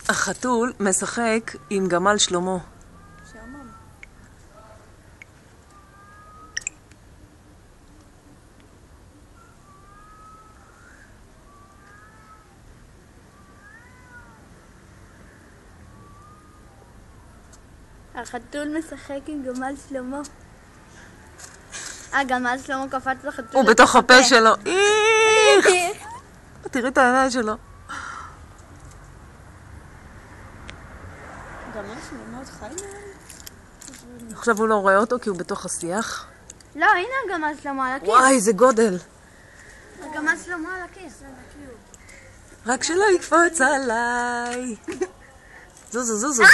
החתול משחק עם גמל שלמה. שעמם. החתול משחק עם גמל שלמה. גמל שלמה קפץ לחתול. הוא בתוך הפה שלו. איך! תראי את העיניים שלו. גמל שלמה עוד חי נראה? עכשיו הוא לא רואה אותו כי הוא בתוך השיח. לא, הנה הגמל שלמה על הקיר. וואי, איזה גודל. הגמל שלמה על הקיר. רק שלא יקפוץ עליי. זוזו, זוזו.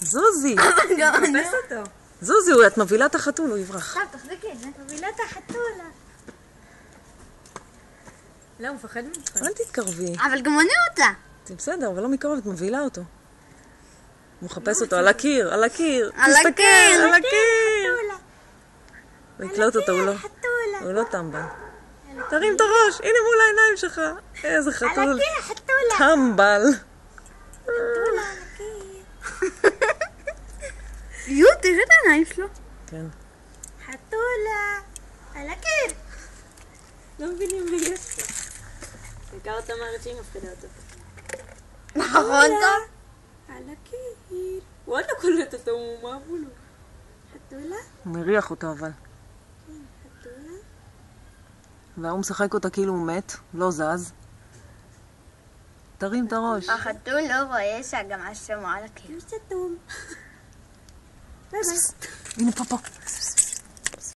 זוזי. מחפש אותו. זוזי, את מבהילה את החתול, הוא יברח. טוב, תחזיקי את זה. מובילה את החתולה. לא, הוא מפחד ממך. אל תתקרבי. אבל גם עונה אותה. זה בסדר, אבל לא מקרוב, את מבהילה אותו. הוא מחפש אותו על הקיר, על הקיר. על תסתכל, הקיר. על הקיר. חתולה. הוא יקלוט אותו, חתולה. הוא לא טמבל. תרים את הראש, הנה מול העיניים שלך. איזה חתול. על הקיר, חתולה. טמבל. חתולה על הקיר. יו, תראה את העיניים שלו. כן. חתולה. על הקיר. לא מבינים מה יש לו. בעיקר אתה אומרת שהיא מפחידה אותו. נכון טוב? על הקיר. הוא עוד לא קולט אותו, הוא מה אמרו לו? חתולה? הוא מריח אותו אבל. חתולה? והוא משחק אותה כאילו הוא מת, לא זז. תרים את הראש. החתול לא רואה שהגמל שלמה על הקיר. הוא סתום. הנה פה פה.